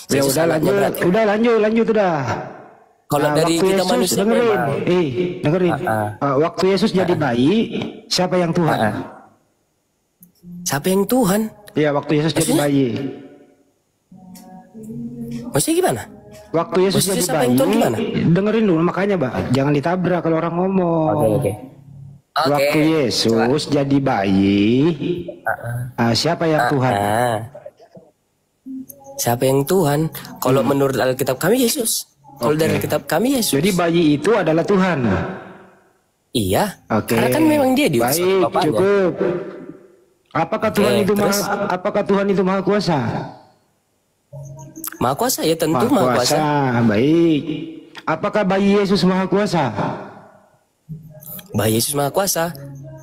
Ya Yesus udah anaknya lanjut, berarti. udah lanjut udah. Kalau dari Waktu kita Yesus manusia dengerin, memang. dengerin. Waktu Yesus jadi bayi, siapa yang Tuhan? Siapa yang Tuhan? Iya, waktu Yesus jadi Maksudnya? bayi. Maksudnya gimana? Waktu Yesus Maksudnya jadi siapa yang bayi, Tuhan gimana? dengerin dulu makanya, Mbak. Jangan ditabrak kalau orang ngomong. Oke. Waktu Yesus jadi bayi, siapa yang Tuhan? Siapa yang Tuhan? Kalau menurut Alkitab kami Yesus. Kalau dari Alkitab kami Yesus. Jadi bayi itu adalah Tuhan. Iya. Oke. Karena kan memang dia diutus oleh Baik, Bapaknya. cukup. Apakah Tuhan itu terus? apakah Tuhan itu maha kuasa? Maha kuasa ya tentu maha kuasa. Baik. Apakah bayi Yesus maha kuasa? Bayi Yesus maha kuasa.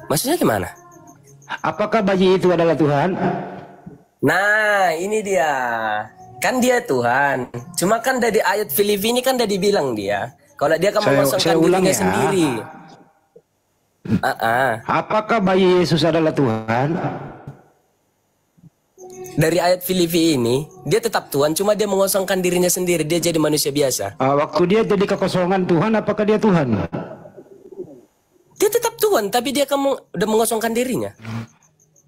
Maksudnya gimana? Apakah bayi itu adalah Tuhan? Nah, ini dia. Kan dia Tuhan. Cuma kan dari ayat Filipi ini kan udah dibilang dia. Kalau dia kan mengosongkan dirinya sendiri. Apakah bayi Yesus adalah Tuhan? Dari ayat Filipi ini, dia tetap Tuhan, cuma dia mengosongkan dirinya sendiri. Dia jadi manusia biasa. Waktu dia jadi kekosongan Tuhan, apakah dia Tuhan? Dia tetap Tuhan, tapi dia kan udah mengosongkan dirinya.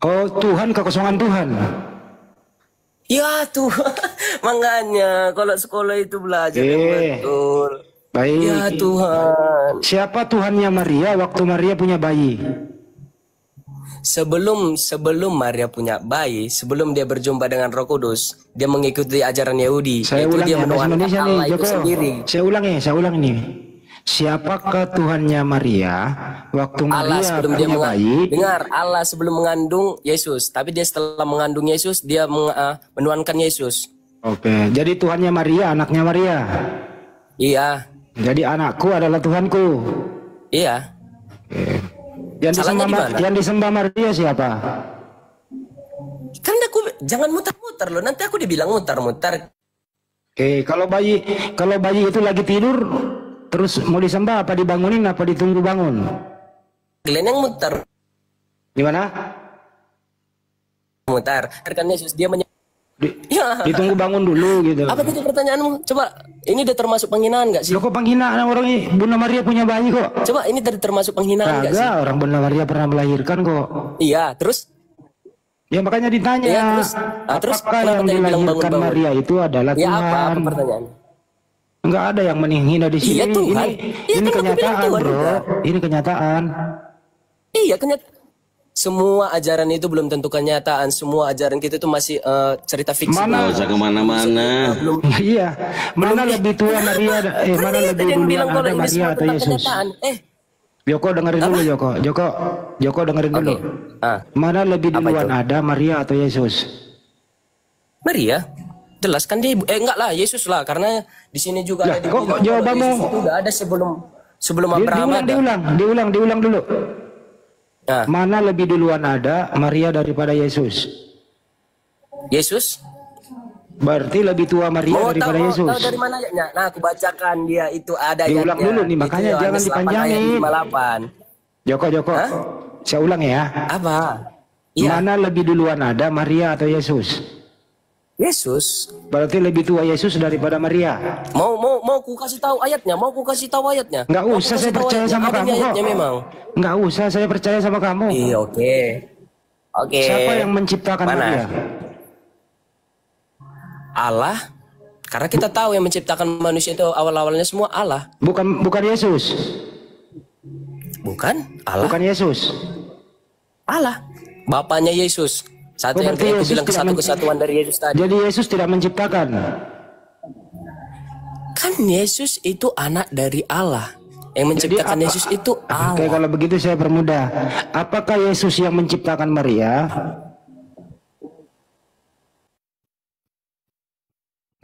Oh, Tuhan kekosongan Tuhan. Ya Tuhan, makanya kalau sekolah itu belajar yang betul. Baik. Ya Tuhan. Siapa Tuhannya Maria waktu Maria punya bayi? Sebelum Maria punya bayi, sebelum dia berjumpa dengan Roh Kudus, dia mengikuti ajaran Yahudi. Saya itu ulang dia ya, bahasa menuhankan Indonesia Allah nih, itu Joko. sendiri. Saya ulang ini. Siapakah Tuhannya Maria waktu Allah Maria sebelum dia punya bayi? Dengar, Allah sebelum mengandung Yesus, tapi dia setelah mengandung Yesus, dia menuhankan Yesus. Oke, jadi Tuhannya Maria, anaknya Maria. Iya. Jadi anakku adalah Tuhanku. Iya. Oke. Salahnya Yang disembah Maria siapa? Kan aku jangan muter-muter loh. Nanti aku dibilang muter-muter. Oke, kalau bayi itu lagi tidur, terus mau disembah apa dibangunin apa ditunggu bangun? Kalian yang muter. Gimana? Muter. Kan Yesus dia ditunggu bangun dulu gitu. Apa tadi pertanyaanmu? Coba, ini udah termasuk penghinaan nggak sih? Loh, kok penghinaan orang ini? Bunda Maria punya bayi kok. Coba, ini tadi termasuk penghinaan nggak sih? Orang Bunda Maria pernah melahirkan kok. Iya, terus? Ya makanya ditanya. Ya, terus apakah yang dilahirkan Maria itu adalah Tuhan? Ya apa pertanyaannya? Enggak ada yang menghina di sini. Iya, Tuhan. Ini kenyataan, bro. Ini kenyataan. Iya, kenyataan. Semua ajaran itu belum tentu kenyataan. Semua ajaran kita itu masih cerita fiksi. Mana usah kemana-mana. Iya. Mana lebih tua Maria? Mana lebih duluan ada Maria atau Yesus? Joko dengerin dulu, Joko dengerin dulu. Mana lebih duluan ada Maria atau Yesus? Maria. Jelas kan dia enggak lah, Yesus lah, karena di sini juga ada kok jawabanmu udah ada sebelum Abraham ada. Diulang dulu. Mana lebih duluan ada Maria daripada Yesus? Yesus? Berarti lebih tua Maria daripada Yesus. Tahu dari mana ayatnya? Nah, aku bacakan dia itu ada ayatnya. Diulang dulu nih, makanya jangan dipanjangin. 58. Joko. Saya ulang ya. Apa? Iya. Mana lebih duluan ada Maria atau Yesus? Yesus. Berarti lebih tua Yesus daripada Maria. Mau ku kasih tahu ayatnya? Enggak usah, saya percaya sama kamu kok. Memang. Enggak usah, saya percaya sama kamu. Iya, oke. Siapa yang menciptakan Maria? Allah. Karena kita tahu yang menciptakan manusia itu awal-awalnya semua Allah. Bukan Yesus. Bukan Allah. Bukan Yesus. Allah. Bapaknya Yesus. Satu yang aku bilang kesatuan dari Yesus tadi. Jadi Yesus tidak menciptakan. Kan Yesus itu anak dari Allah. Yang menciptakan Yesus itu Allah. Oke, kalau begitu saya permudah. Apakah Yesus yang menciptakan Maria?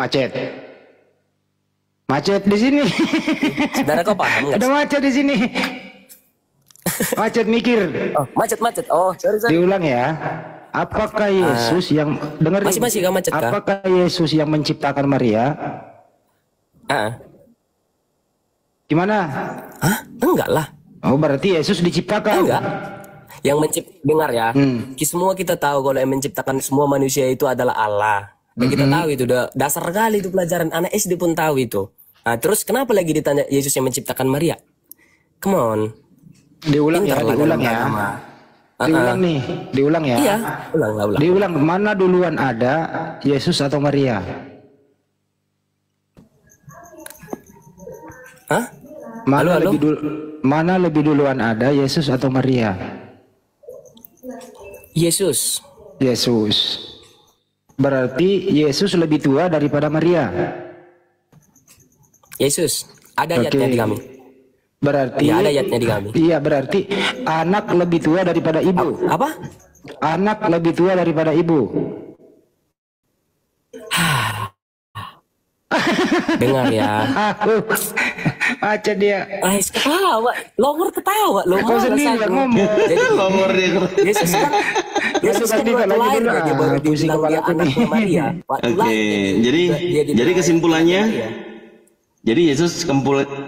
Macet di sini. Saudara, kau paham nggak? Ada macet di sini. Macet mikir. Oh, macet. Oh, sorry. Diulang ya. Apakah Yesus yang dengerin? Masih gak macet kah? Apakah Yesus yang menciptakan Maria? Gimana? Enggak lah. Oh, berarti Yesus diciptakan. Enggak. Yang dengar ya. Semua kita tahu kalau yang menciptakan semua manusia itu adalah Allah. Kita tahu itu udah dasar kali itu pelajaran, anak SD pun tahu itu. Nah, terus kenapa lagi ditanya Yesus yang menciptakan Maria? Come on. Diulang ya, diulang ya. Diulang nih, diulang ya. Iya, ulang. Diulang, mana duluan ada, Yesus atau Maria? Hah? Mana lebih duluan ada, Yesus atau Maria? Yesus. Berarti Yesus lebih tua daripada Maria. Yesus. Ada ayatnya di kami. Berarti ya, ada ayatnya di kami. Iya, berarti anak lebih tua daripada ibu. Apa? Anak lebih tua daripada ibu. Dengar ya. Aja dia. Ketawa, Longor ketawa. Kau sendiri yang ngomong. Jadi Longor dia. Yesus kan waktu lahir dia baru dibilang dia anaknya Maria. Oke, jadi kesimpulannya. Jadi Yesus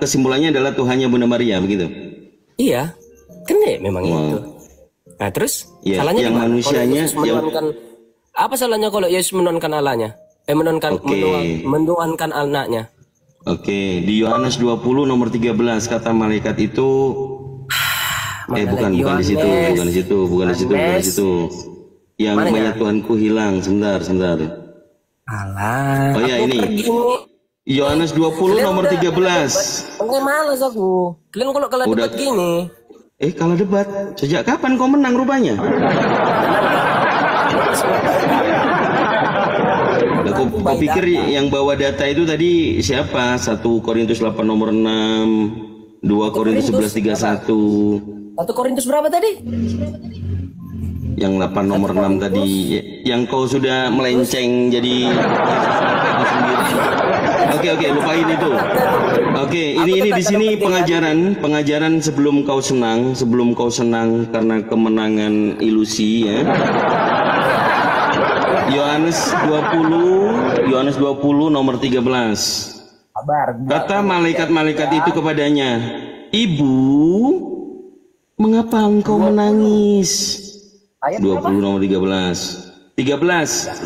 kesimpulannya adalah Tuhannya Bunda Maria, begitu? Iya, kan ya memang itu. Nah terus ya, salahnya yang manusianya apa salahnya kalau Yesus menurunkan Allahnya? Mendoakan anaknya. Oke, di Yohanes 20 nomor 13 kata malaikat itu bukan di situ. Yang mayat Tuhanku hilang. Sebentar. Alah. Oh ya ini. Yohanes 20 nomor 13. Enggak malas aku. Kalian kalau debat gini. Kalau debat, sejak kapan kau menang rupanya? Kau pikir yang bawa data itu tadi siapa? 1 Korintus 8 nomor 6, 2 Korintus 11 31. 1 Korintus berapa tadi? Yang 8 nomor 6 tadi, yang kau sudah melenceng jadi Oke, lupain itu. Oke, ini di sini pengajaran sebelum kau senang karena kemenangan ilusi ya. Yohanes 20 nomor 13. Kata malaikat-malaikat itu kepadanya, "Ibu, mengapa engkau menangis?" 20 nomor 13.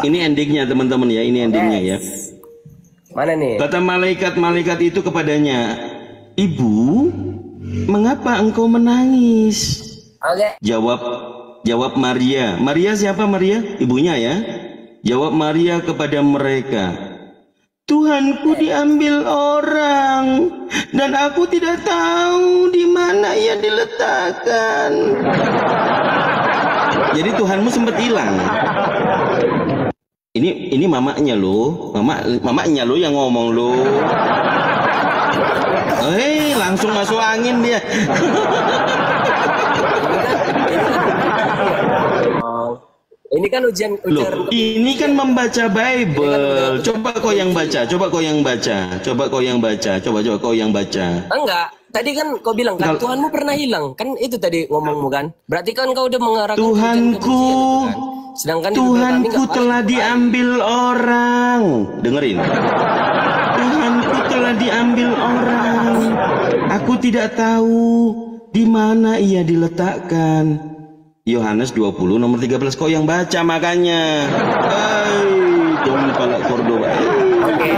Ini endingnya teman-teman ya, ini endingnya ya. Mana nih? Kata malaikat-malaikat itu kepadanya, "Ibu, mengapa engkau menangis?" Jawab Maria. Maria siapa Maria? Ibunya ya. Jawab Maria kepada mereka, "Tuhanku diambil orang dan aku tidak tahu di mana ia diletakkan." Jadi Tuhanmu sempat hilang. Ini mamanya lo, mamanya lo yang ngomong lo. Langsung masuk angin dia. Ini kan ujian. Ini kan membaca Bible. Coba kau yang baca. Enggak. Tadi kan kau bilang kan Tuhanmu pernah hilang. Kan itu tadi ngomongmu kan. Berarti kan kau udah mengarahkan Tuhanku. Sedangkan Tuhanku telah diambil orang. Dengerin. Tuhanku telah diambil orang. Aku tidak tahu di mana ia diletakkan. Yohanes 20 nomor 13. Kau yang baca makanya. Dompala Cordoba. Oke,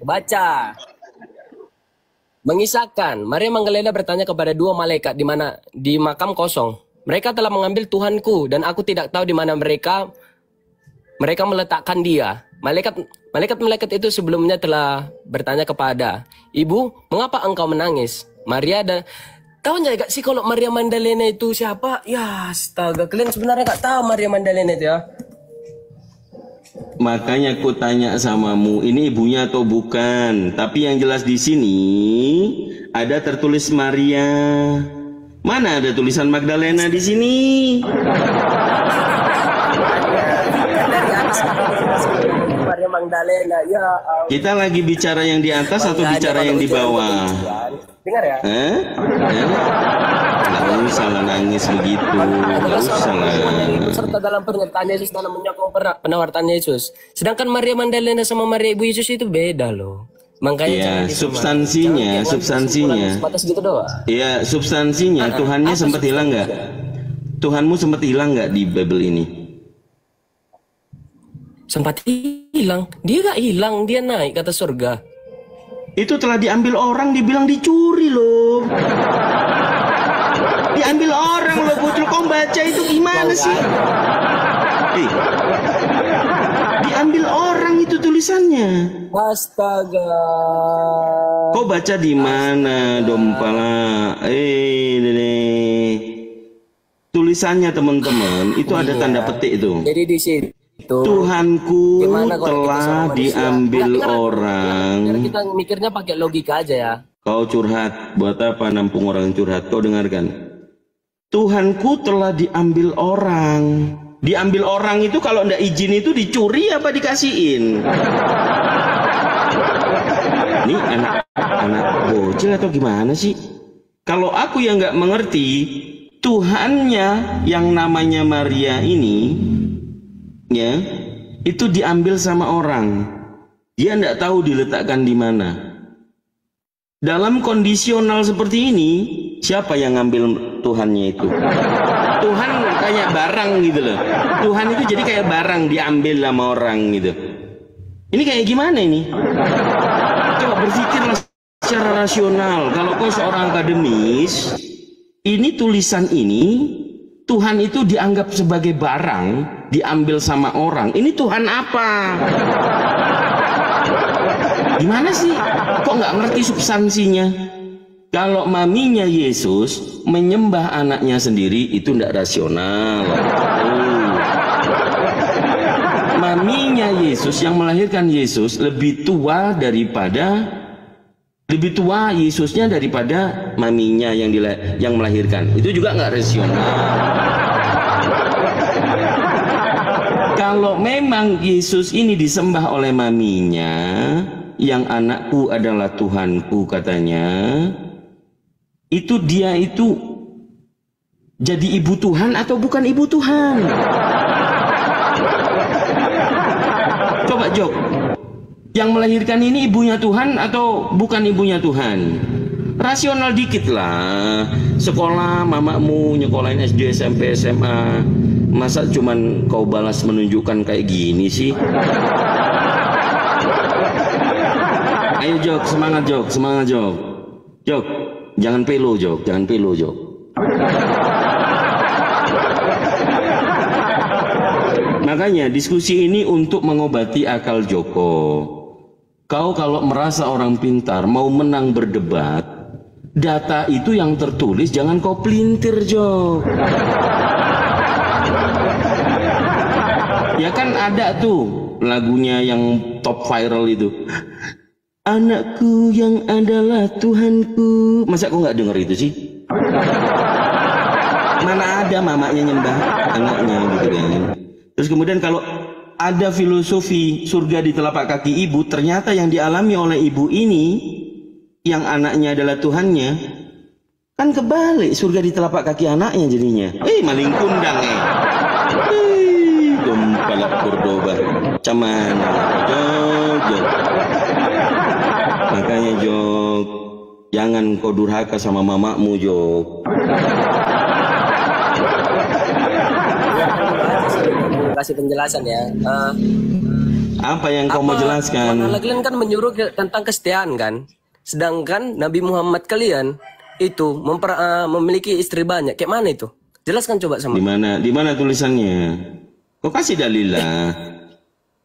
baca. Mengisahkan, Maria Magdalena bertanya kepada 2 malaikat di makam kosong. Mereka telah mengambil Tuhanku dan aku tidak tahu di mana mereka meletakkan dia. Malaikat itu sebelumnya telah bertanya kepada, "Ibu, mengapa engkau menangis?" Maria dan tahu nggak sih kalau Maria Magdalena itu siapa? Ya astaga, kalian sebenarnya nggak tahu Maria Magdalena itu ya. Makanya aku tanya samamu, ini ibunya atau bukan? Tapi yang jelas di sini ada tertulis Maria. Mana ada tulisan Magdalena di sini? Maria Magdalena, ya. Kita lagi bicara yang di atas atau bicara yang di bawah? Dengar ya. Nggak usah lah nangis begitu. Nggak usah lah. Serta dalam pernyataan Yesus dalam menyokong penawartan Yesus. Sedangkan Maria Magdalena sama Maria Ibu Yesus itu beda loh. Makanya substansinya. Gitu doang. Iya, substansinya. Tuhannya sempat hilang nggak? Tuhanmu sempat hilang nggak di Bible ini? Sempat hilang. Dia gak hilang, dia naik ke atas surga. Itu telah diambil orang, dibilang dicuri loh. Diambil orang loh, Putul. Kau baca itu gimana sih? Diambil orang itu tulisannya. Astaga. Kau baca di mana, Dompala? Tulisannya teman-teman, itu ada tanda petik itu. Jadi di situ. Tuhanku telah diambil orang. Biar kita mikirnya pakai logika aja ya. Kau curhat, buat apa nampung orang curhat? Kau dengarkan. Tuhanku telah diambil orang. Diambil orang itu kalau ndak izin itu dicuri apa dikasihin? Ini anak bocil atau gimana sih? Kalau aku yang nggak mengerti, Tuhannya yang namanya Maria ini, ya, itu diambil sama orang. Dia ndak tahu diletakkan di mana. Dalam kondisional seperti ini, siapa yang ngambil Tuhannya itu? Tuhan kayak barang gitu loh. Tuhan itu jadi kayak barang diambil sama orang gitu. Ini kayak gimana ini? Coba berpikirlah secara rasional. Kalau kau seorang akademis, ini tulisan ini, Tuhan itu dianggap sebagai barang, diambil sama orang. Ini Tuhan apa? Gimana sih? Kok nggak ngerti substansinya? Kalau maminya Yesus menyembah anaknya sendiri, itu tidak rasional. Maminya Yesus yang melahirkan Yesus lebih tua Yesusnya daripada maminya yang melahirkan. Itu juga nggak rasional. Kalau memang Yesus ini disembah oleh maminya, yang anakku adalah Tuhanku katanya, itu dia itu jadi ibu Tuhan atau bukan ibu Tuhan? Coba Jok, yang melahirkan ini ibunya Tuhan atau bukan ibunya Tuhan? Rasional dikit lah. Sekolah mamamu nyekolahin SD, SMP, SMA, masa cuman kau balas menunjukkan kayak gini sih? Ayo Jok, semangat Jok, semangat Jok. Jok, jangan pelo Jok, jangan pelo Jok. Makanya diskusi ini untuk mengobati akal Joko. Kau kalau merasa orang pintar mau menang berdebat, data itu yang tertulis jangan kau pelintir Jok. Ya kan ada tuh lagunya yang top viral itu. Anakku yang adalah Tuhanku. Masa kau nggak denger itu sih? Mana ada mamanya nyembah anaknya gitu kan. Terus kemudian kalau ada filosofi surga di telapak kaki ibu, ternyata yang dialami oleh ibu ini yang anaknya adalah Tuhannya, kan kebalik, surga di telapak kaki anaknya jadinya. Maling kundang Dompalak Cordoba. Caman Jok. Makanya Jok, jangan kau durhaka sama mamamu Jok. Kasih penjelasan ya. Apa yang kau mau jelaskan? Kalian kan menyuruh tentang kesetiaan kan, sedangkan Nabi Muhammad kalian itu memiliki istri banyak. Kayak mana itu? Jelaskan coba sama. Di mana tulisannya? Kau kasih dalil lah.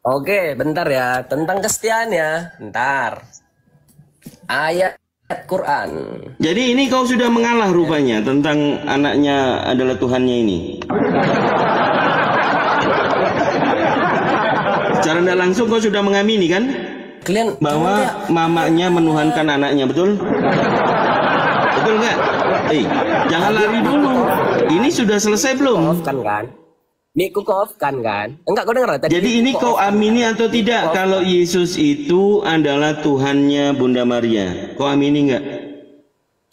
Oke, bentar ya, tentang kesetiaan ya. Bentar. Ayat Quran. Jadi ini kau sudah mengalah rupanya tentang anaknya adalah Tuhannya ini. Secara tidak langsung kau sudah mengamini kan? Kalian bahwa mamanya menuhankan anaknya, betul? Betul nggak? Jangan lari dulu. Ini sudah selesai belum? Kan? Ini ku kan? Enggak, kau dengar tadi. Jadi ini kau amini atau tidak kalau Yesus itu adalah Tuhannya Bunda Maria? Kau amini nggak?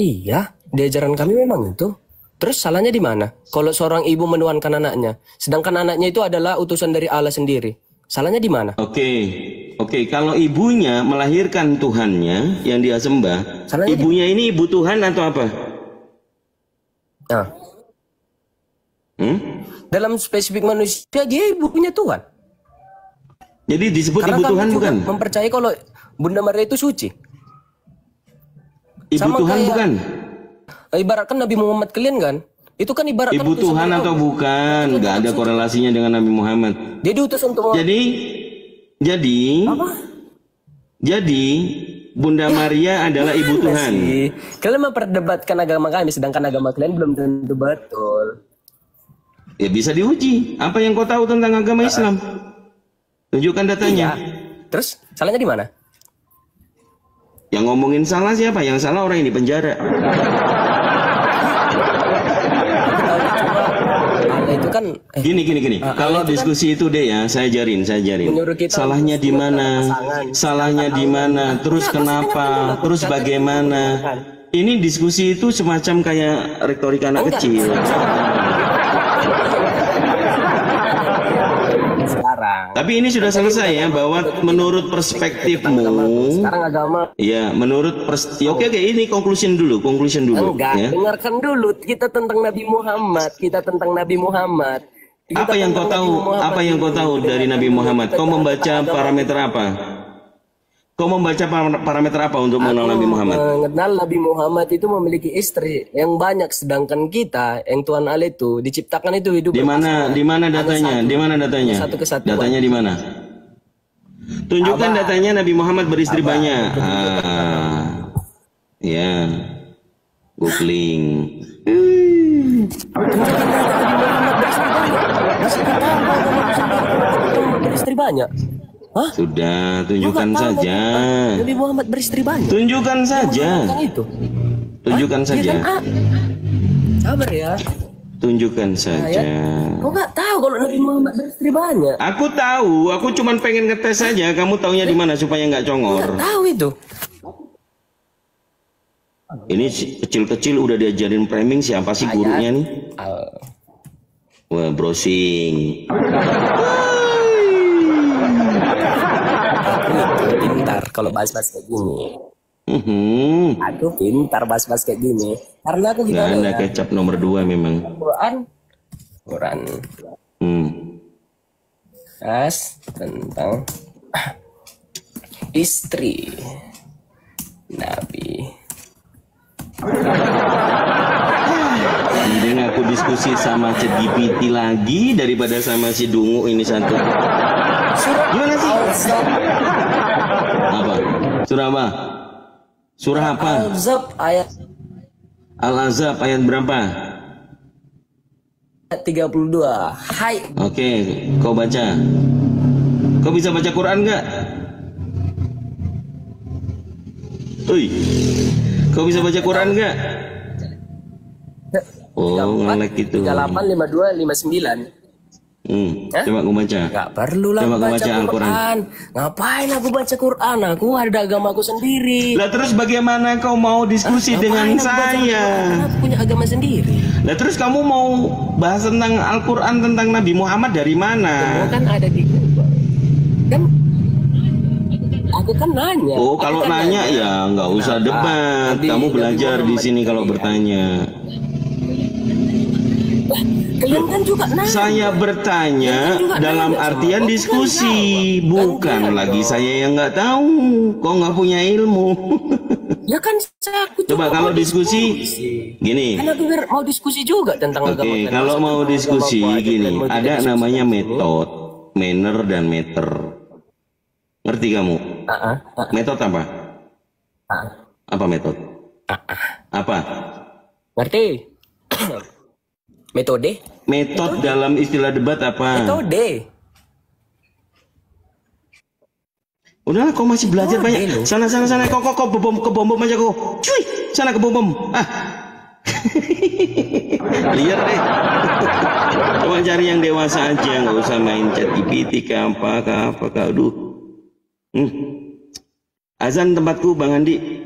Iya, di ajaran kami memang itu. Terus salahnya di mana? Kalau seorang ibu menuhankan anaknya, sedangkan anaknya itu adalah utusan dari Allah sendiri. Salahnya di mana? Oke. Kalau ibunya melahirkan Tuhannya yang dia sembah, salahnya ibunya ini ibu Tuhan atau apa? Nah. Dalam spesifik manusia dia ibunya Tuhan. Jadi disebut Karena ibu Tuhan bukan? Mempercayai kalau Bunda Maria itu suci. Ibu Sama Tuhan bukan? Ibaratkan Nabi Muhammad kalian kan? Itu kan ibaratkan Ibu Tuhan atau bukan? Gak ada korelasinya dengan Nabi Muhammad. Dia diutus untuk jadi Bunda Maria adalah ibu Tuhan. Kalian memperdebatkan agama kami, sedangkan agama kalian belum tentu betul. Ya bisa diuji. Apa yang kau tahu tentang agama Islam? Tunjukkan datanya. Terus salahnya di mana? Yang ngomongin salah siapa? Yang salah orang yang di penjara. Itu kan gini. Kalau diskusi itu deh ya, saya ajarin. Salahnya di mana? Salahnya di mana? Terus kenapa? Terus bagaimana? Ini diskusi itu semacam kayak retorika anak kecil. Tapi ini sudah selesai ya, bahwa menurut perspektifmu sekarang agama. Ya, menurut oke, ini conclusion dulu. Enggak, ya. Dengarkan dulu kita tentang Nabi Muhammad. Apa yang kau tahu dari Nabi Muhammad? Kau membaca parameter apa? Untuk mengenal Nabi Muhammad? Mengenal Nabi Muhammad itu memiliki istri yang banyak, sedangkan kita yang Tuhan Allah itu diciptakan itu hidup. Di mana datanya? Satu kesatuan. Datanya di mana? Tunjukkan datanya Nabi Muhammad beristri banyak. Ya. Googling. Beristri banyak. Hah? Sudah, tunjukkan saja. Nabi Muhammad beristri banyak. Tunjukkan saja. Tunjukkan saja. Sabar ya. Tunjukkan saja. Kau nggak tahu kalau Nabi Muhammad beristri banyak? Aku tahu. Aku cuman pengen ngetes saja. Kamu taunya di mana supaya nggak congor? Nggak tahu itu. Ini kecil-kecil udah diajarin framing, siapa sih gurunya nih? Wah, browsing. Pintar kalau bahas-bahas kayak gini. Aku pintar bahas-bahas kayak gini. Karena aku gimana ya? Kecap nomor 2 memang. Quran. Tentang istri Nabi. Mending aku diskusi sama ChatGPT lagi daripada sama si Dungu ini satu. Gimana sih? Apa? Surah apa? Surah apa? Al-Ahzab ayat berapa? Ayat 32. Hai. Oke, kau baca. Kau bisa baca Quran nggak? Kau bisa baca Quran nggak? Oh, ngelek gitu. 38, 52, 59. Coba aku baca. Gak perlu lah baca Quran. Ngapain aku baca Quran? Aku ada agamaku sendiri. Lah terus bagaimana kau mau diskusi dengan saya? Aku punya agama sendiri. Lah terus kamu mau bahas tentang Al-Quran, tentang Nabi Muhammad dari mana? Semua kan ada di Google. Kan aku kan nanya. Oh, kalau nanya ya nggak usah debat. Kamu belajar di sini kalau bertanya. Kalian kan juga nanya. Saya bertanya dalam artian diskusi, bukan lagi saya yang nggak tahu. Kok nggak punya ilmu? Ya kan aku coba kalau diskusi gini. Kan aku mau diskusi juga tentang agama. Oke, kalau mau diskusi gini, ada namanya metode, manner dan meter. Ngerti kamu? Metode apa? Apa metode? Apa? Ngerti? Metode? Metode dalam istilah debat apa? Metode. Udahlah, kau masih belajar banyak. Sana, kau bom aja kau. Cuy, sana ke bom. Lihat deh. Coba cari yang dewasa aja, nggak usah main ChatGPT ke apa. Aduh. Azan tempatku, Bang Handi.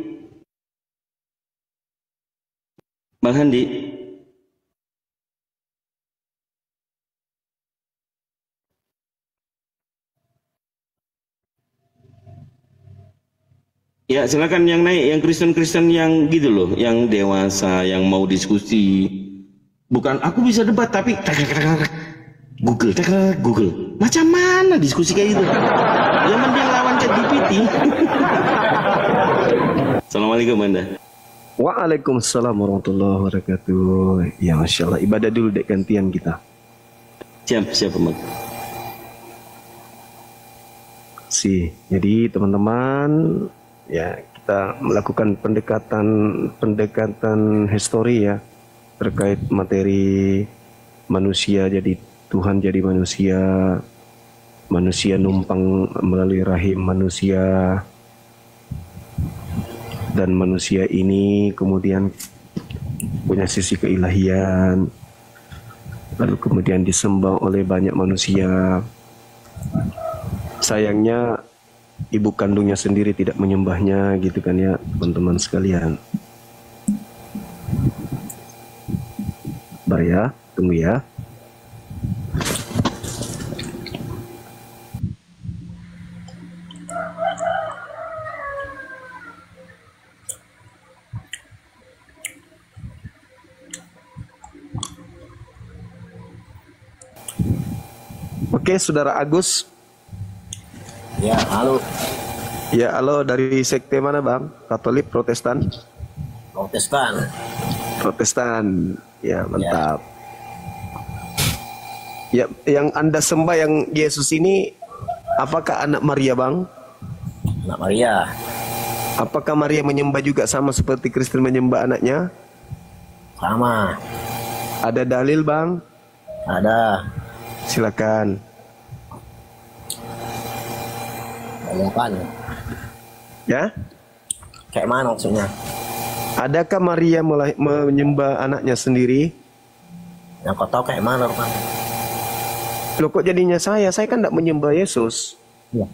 Ya silakan yang naik, yang Kristen yang gitu loh, yang dewasa, yang mau diskusi. Bukan aku bisa debat tapi Google, Google. Macam mana diskusi kayak gitu? Yang penting lawan ChatGPT. Assalamualaikum Anda. Waalaikumsalam warahmatullahi wabarakatuh. Ya Masya Allah, ibadah dulu dek gantian kita. Siap Mak. Jadi teman-teman, ya kita melakukan pendekatan histori ya terkait materi manusia jadi Tuhan jadi manusia, manusia numpang melalui rahim manusia, dan manusia ini kemudian punya sisi keilahian, lalu kemudian disembah oleh banyak manusia. Sayangnya ibu kandungnya sendiri tidak menyembahnya, gitu kan ya teman-teman sekalian. Bentar ya, tunggu ya. Oke, Saudara Agus. Ya, halo. Ya, halo, dari sekte mana Bang? Katolik, Protestan? Protestan. Ya, mantap. Ya, yang Anda sembah yang Yesus ini apakah anak Maria Bang? Anak Maria. Apakah Maria menyembah juga sama seperti Kristen menyembah anaknya? Sama. Ada dalil Bang? Ada. Silakan. Apaan? Ya? Kayak mana maksudnya? Adakah Maria menyembah anaknya sendiri? Yang kau tahu kayak mana Rupan? Loh kok jadinya saya kan tidak menyembah Yesus. Iya.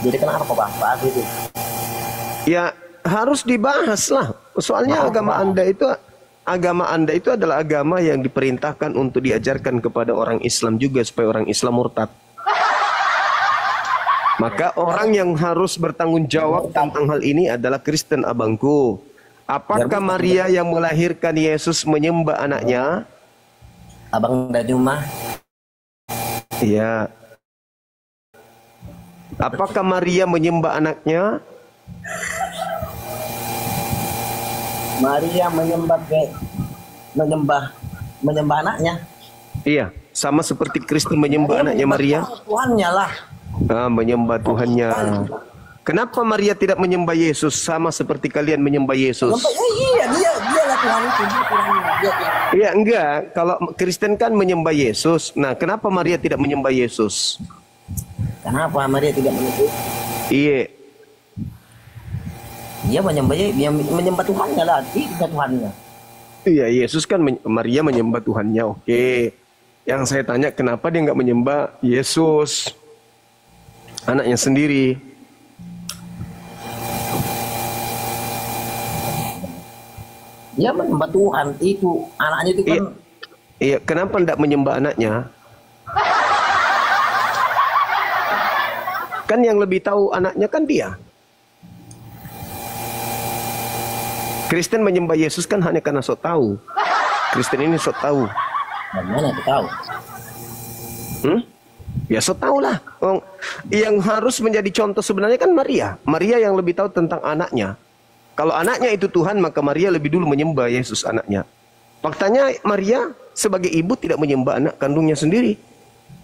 Jadi kenapa kau bahas itu? Ya harus dibahas lah. Soalnya agama Anda itu adalah agama yang diperintahkan untuk diajarkan kepada orang Islam juga supaya orang Islam murtad. Maka orang yang harus bertanggung jawab tentang hal ini adalah Kristen abangku. Apakah Maria yang melahirkan Yesus menyembah anaknya? Abang udah di rumah? Iya. Apakah Maria menyembah anaknya? Maria menyembah anaknya. Iya, sama seperti Kristen menyembah anaknya Maria. Tuhannya lah. Menyembah Tuhannya. Kenapa Maria tidak menyembah Yesus sama seperti kalian menyembah Yesus? Iya, dia lah Tuhan itu. Iya, enggak. Kalau Kristen kan menyembah Yesus. Nah, kenapa Maria tidak menyembah Yesus? Kenapa Maria tidak menyembah? Iya. Dia menyembah Tuhannya lah, tidak Tuhannya. Iya, Yesus kan Maria menyembah Tuhannya. Oke. Yang saya tanya kenapa dia nggak menyembah Yesus, anaknya sendiri? Dia menyembah Tuhan itu, anaknya itu kan. Iya, kenapa tidak menyembah anaknya? Kan yang lebih tahu anaknya kan dia. Kristen menyembah Yesus kan hanya karena sok tahu. Kristen ini sok tahu. Bagaimana itu tahu? Ya sok tahu lah. Yang harus menjadi contoh sebenarnya kan Maria. Maria yang lebih tahu tentang anaknya. Kalau anaknya itu Tuhan, maka Maria lebih dulu menyembah Yesus anaknya. Faktanya Maria sebagai ibu tidak menyembah anak kandungnya sendiri.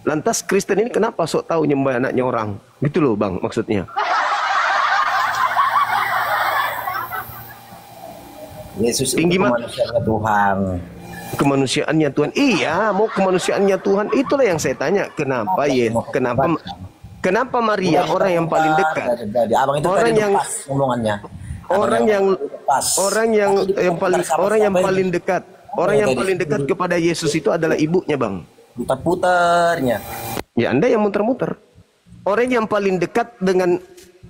Lantas Kristen ini kenapa sok tahu nyembah anaknya orang? Gitu loh Bang maksudnya. Yesus tinggi kemanusiaannya Tuhan. Kemanusiaannya Tuhan. Iya, mau kemanusiaannya Tuhan. Itulah yang saya tanya. Kenapa kenapa Maria orang yang paling dekat? Orang yang paling dekat kepada Yesus itu adalah ibunya, Bang. Putar-putarnya. Ya, Anda yang muter-muter. Orang yang paling dekat dengan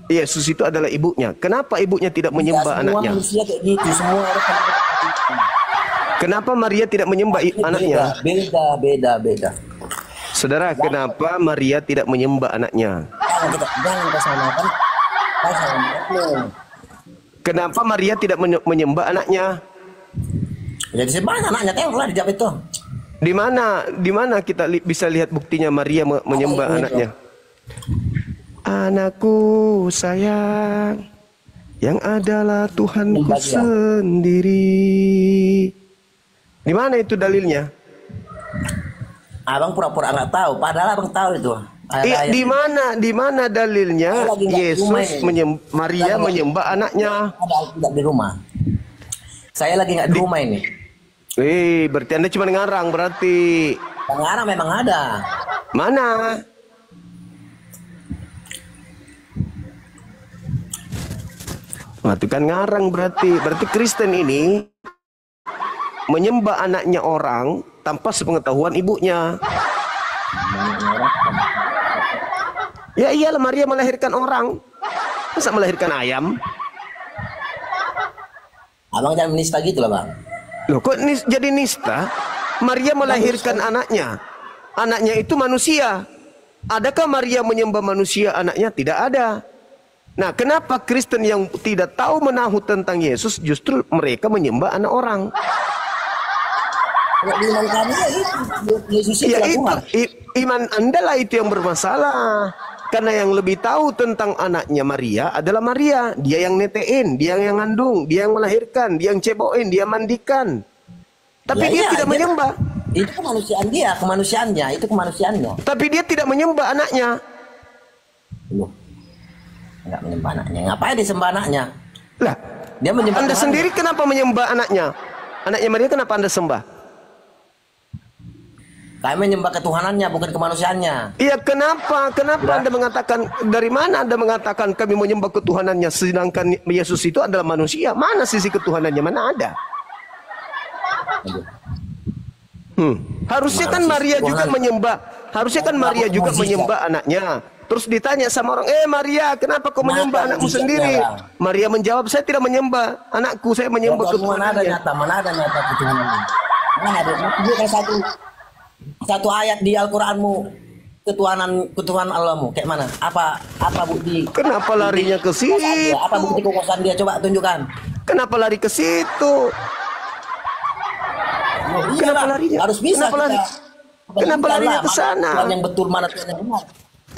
Yesus itu adalah ibunya. Kenapa ibunya tidak menyembah anaknya? Manusia kayak gitu, semua orang. Kenapa Maria tidak menyembah anaknya? Beda. Saudara, kenapa Maria tidak menyembah anaknya? Jangan kesamakan. Kenapa Maria tidak menyembah anaknya? Jadi sebab anaknya tengoklah dijawab itu. Di mana kita bisa lihat buktinya Maria menyembah anaknya? Anakku sayang, yang adalah Tuhanku sendiri. Di mana itu dalilnya? Abang pura-pura nggak tahu, padahal abang tahu itu. Di mana dalilnya Yesus Maria menyembah anaknya? Ada tidak di rumah. Saya lagi nggak di rumah ini. Berarti Anda cuma ngarang berarti. Ngarang memang ada. Mana? Itu kan ngarang berarti. Berarti Kristen ini menyembah anaknya orang tanpa sepengetahuan ibunya. Ya iyalah, Maria melahirkan orang. Masa melahirkan ayam? Abang jangan menista gitu lah bang. Loh kok jadi nista? Maria melahirkan anaknya. Anaknya itu manusia. Adakah Maria menyembah manusia anaknya? Tidak ada. Nah, kenapa Kristen yang tidak tahu menahu tentang Yesus justru mereka menyembah anak orang? Iman kami Yesus itu iman Anda lah itu yang bermasalah. Karena yang lebih tahu tentang anaknya Maria adalah Maria. Dia yang netein, dia yang ngandung, dia yang melahirkan, dia yang ceboin, dia mandikan. Tapi dia tidak menyembah. Itu kemanusiaan dia, kemanusiaannya, itu kemanusiaannya. Tapi dia tidak menyembah anaknya. Loh, enggak menyembah anaknya. Ngapain disembah anaknya? Lah, dia menyembah Anda sendiri kenapa menyembah anaknya? Anaknya Maria kenapa Anda sembah? Kami menyembah ketuhanannya, bukan kemanusiaannya. Iya, kenapa? Kenapa Anda mengatakan, dari mana Anda mengatakan kami menyembah ketuhanannya, sedangkan Yesus itu adalah manusia? Mana sisi ketuhanannya? Mana ada? Harusnya kan Maria juga menyembah. Harusnya kan Maria juga menyembah anaknya. Terus ditanya sama orang, Maria, kenapa kau menyembah anakmu sendiri? Maria menjawab, saya tidak menyembah anakku, saya menyembah ketuhanannya. Mana ada nyata ketuhanannya? Mana ada? Dia satu ayat di Al-Qur'anmu, ketuhanan Allahmu, kayak mana? Apa bukti? Kenapa larinya ke situ? Apa bukti kekuasaan dia? Coba tunjukkan. Kenapa lari ke situ? Kenapa larinya? Harus bisa. Kenapa larinya ke sana? Tuhan yang betul, mana Tuhan yang benar?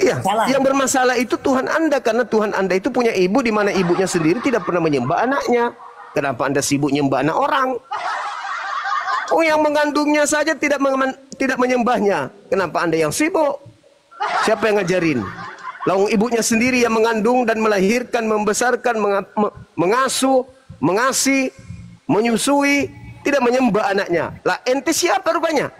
Iya, yang bermasalah itu Tuhan Anda, karena Tuhan Anda itu punya ibu di mana ibunya sendiri tidak pernah menyembah anaknya. Kenapa Anda sibuk menyembah anak orang? Oh, yang mengandungnya saja tidak menyembahnya. Kenapa Anda yang sibuk? Siapa yang ngajarin? Lalu ibunya sendiri yang mengandung dan melahirkan, membesarkan, mengasuh, mengasih, menyusui, tidak menyembah anaknya. Lah, ente siapa rupanya?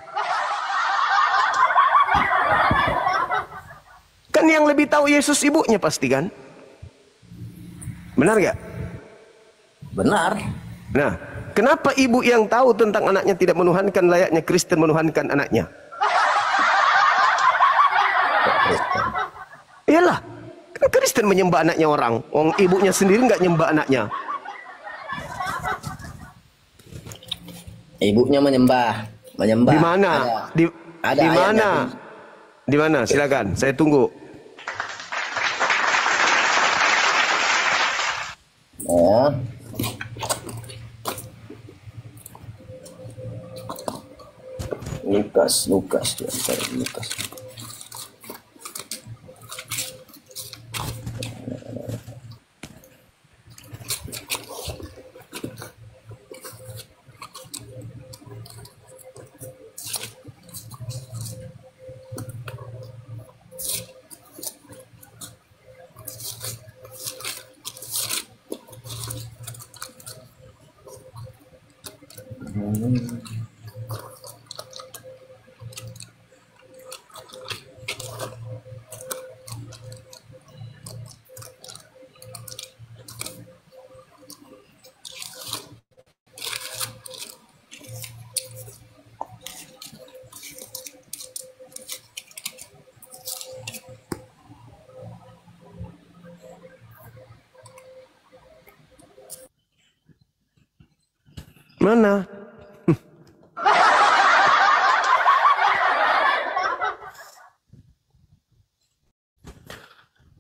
Kan yang lebih tahu Yesus ibunya pasti kan? Benar gak? Benar. Nah, kenapa ibu yang tahu tentang anaknya tidak menuhankan layaknya Kristen menuhankan anaknya? Iyalah, kan Kristen menyembah anaknya orang. Orang ibunya sendiri nggak nyembah anaknya. Ibunya menyembah. Di mana? Di mana? Di mana? Silakan, saya tunggu. Ya. Lukas. Mana?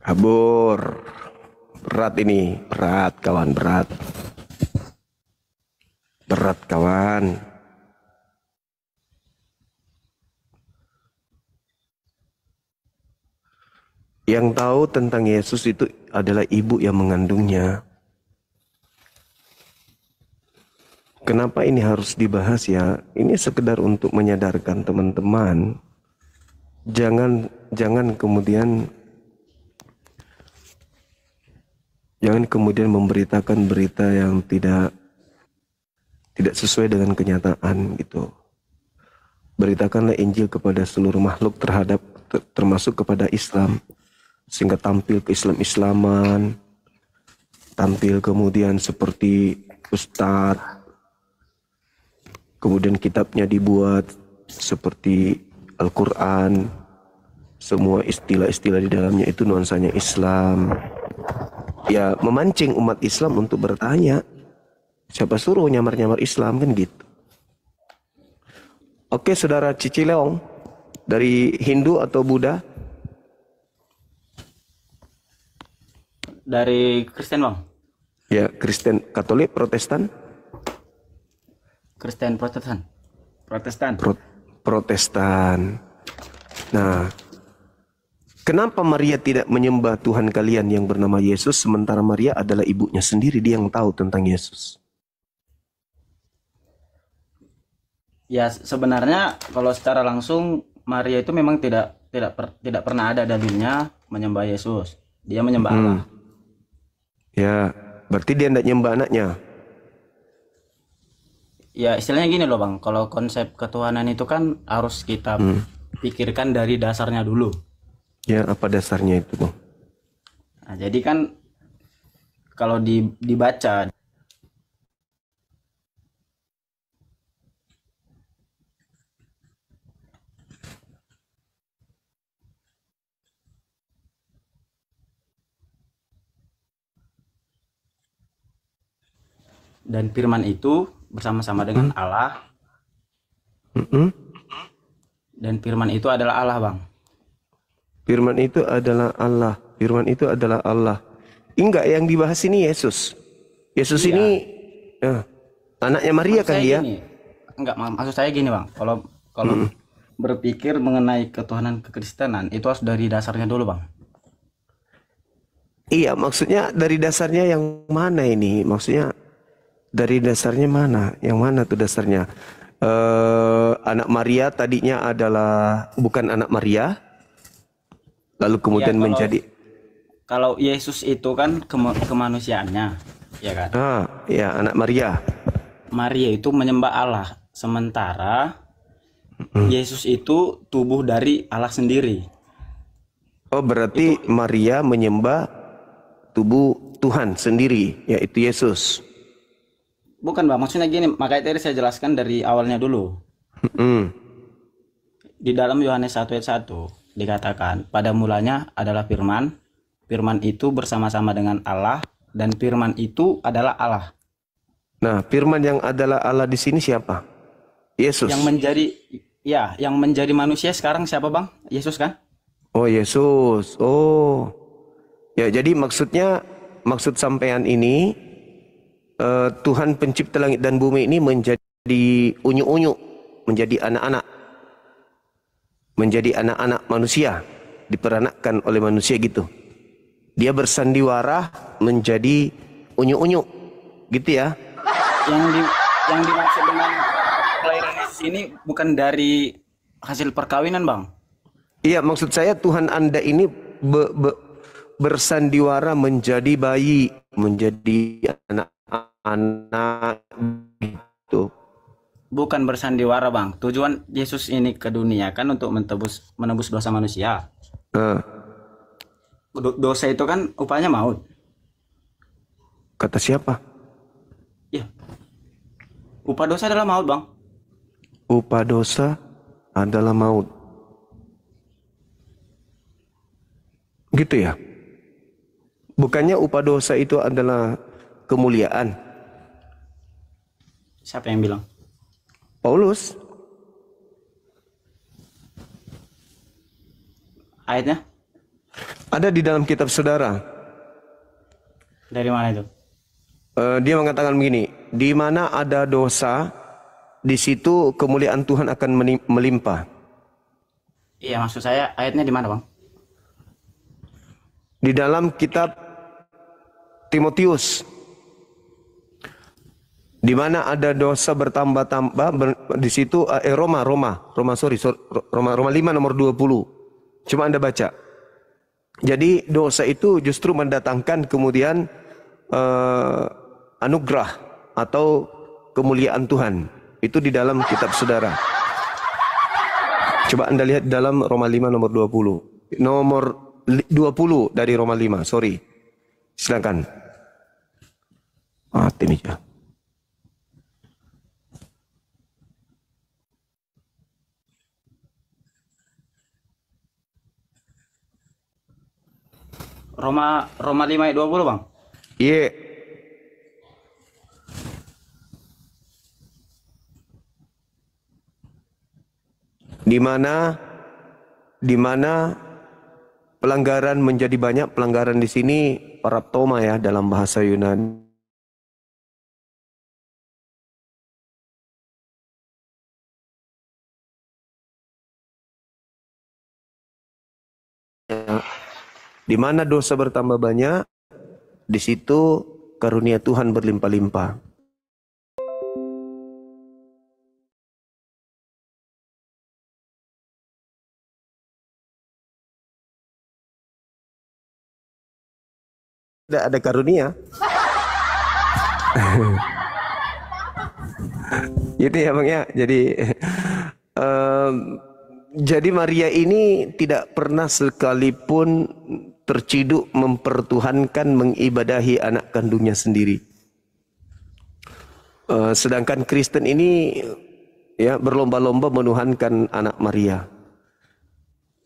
Kabur. Berat ini, berat kawan, berat. Berat kawan. Yang tahu tentang Yesus itu adalah ibu yang mengandungnya. Kenapa ini harus dibahas ya? Ini sekedar untuk menyadarkan teman-teman. Jangan kemudian memberitakan berita yang tidak sesuai dengan kenyataan gitu. Beritakanlah Injil kepada seluruh makhluk termasuk kepada Islam, sehingga tampil ke Islam-Islaman, tampil kemudian seperti ustadz, kemudian kitabnya dibuat seperti Al-Quran, semua istilah-istilah di dalamnya itu nuansanya Islam. Ya, memancing umat Islam untuk bertanya, siapa suruh nyamar-nyamar Islam kan gitu. Oke, saudara Cici Leong, dari Hindu atau Buddha? Dari Kristen, Bang. Ya, Kristen, Katolik, Protestan? Kristen Protestan. Protestan. Nah, kenapa Maria tidak menyembah Tuhan kalian yang bernama Yesus, sementara Maria adalah ibunya sendiri, dia yang tahu tentang Yesus? Ya, sebenarnya kalau secara langsung Maria itu memang tidak pernah ada dalilnya menyembah Yesus. Dia menyembah Allah. Ya, berarti dia tidak nyembah anaknya. Ya, istilahnya gini loh, Bang. Kalau konsep ketuhanan itu kan harus kita pikirkan dari dasarnya dulu. Ya, apa dasarnya itu, Bang? Nah, jadi kan kalau dibaca dan firman itu bersama-sama dengan Allah. Dan firman itu adalah Allah, Bang. Firman itu adalah Allah. Firman itu adalah Allah. Enggak, yang dibahas ini Yesus. Yesus iya. Ini anaknya Maria kan dia? Enggak, maksud saya gini, Bang. Kalau berpikir mengenai ketuhanan kekristenan itu harus dari dasarnya dulu, Bang. Iya, maksudnya dari dasarnya yang mana ini? Maksudnya dari dasarnya mana? Yang mana tuh dasarnya? Anak Maria tadinya adalah bukan anak Maria, lalu kemudian ya, menjadi. Kalau Yesus itu kan kemanusiaannya, ya kan? Ya, anak Maria. Maria itu menyembah Allah, sementara Yesus itu tubuh dari Allah sendiri. Oh, berarti Maria menyembah tubuh Tuhan sendiri, yaitu Yesus. Bukan, Bang, maksudnya gini, makanya tadi saya jelaskan dari awalnya dulu. Di dalam Yohanes 1 ayat 1 dikatakan, pada mulanya adalah firman, firman itu bersama-sama dengan Allah, dan firman itu adalah Allah. Nah, firman yang adalah Allah di sini siapa? Yesus. Yang menjadi manusia sekarang siapa, Bang? Yesus kan? Oh, Yesus. Oh. Ya, jadi maksud sampean ini Tuhan pencipta langit dan bumi ini menjadi unyu-unyu, menjadi anak-anak manusia, diperanakkan oleh manusia gitu. Dia bersandiwara menjadi unyu-unyu, gitu ya? Yang dimaksud dengan kelahiran Yesus ini bukan dari hasil perkawinan, Bang. Iya, maksud saya Tuhan Anda ini bersandiwara menjadi bayi, menjadi anak gitu. Bukan bersandiwara, Bang. Tujuan Yesus ini ke dunia kan untuk menebus dosa manusia. Dosa itu kan upahnya maut. Kata siapa? Ya. Upah dosa adalah maut, Bang. Upah dosa adalah maut. Gitu ya? Bukannya upah dosa itu adalah kemuliaan? Siapa yang bilang? Paulus. Ayatnya? Ada di dalam kitab saudara. Dari mana itu? Dia mengatakan begini, di mana ada dosa, di situ kemuliaan Tuhan akan melimpah. Iya, maksud saya ayatnya di mana, Bang? Di dalam kitab Timotius, di mana ada dosa bertambah-tambah, di situ Roma 5 nomor 20. Cuma Anda baca. Jadi dosa itu justru mendatangkan kemudian anugerah atau kemuliaan Tuhan. Itu di dalam kitab saudara. Coba Anda lihat dalam Roma 5 nomor 20. Nomor 20 dari Roma 5, sorry. Silakan. Ini ya. Roma 5 ayat 20, Bang. Iya. Di mana pelanggaran menjadi banyak, pelanggaran di sini paraptoma ya dalam bahasa Yunani. Di mana dosa bertambah banyak, di situ karunia Tuhan berlimpah-limpah. Tidak ada karunia. Gitu ya Bang ya. Jadi Maria ini tidak pernah sekalipun terciduk mempertuhankan, mengibadahi anak kandungnya sendiri. Sedangkan Kristen ini ya berlomba-lomba menuhankan anak Maria.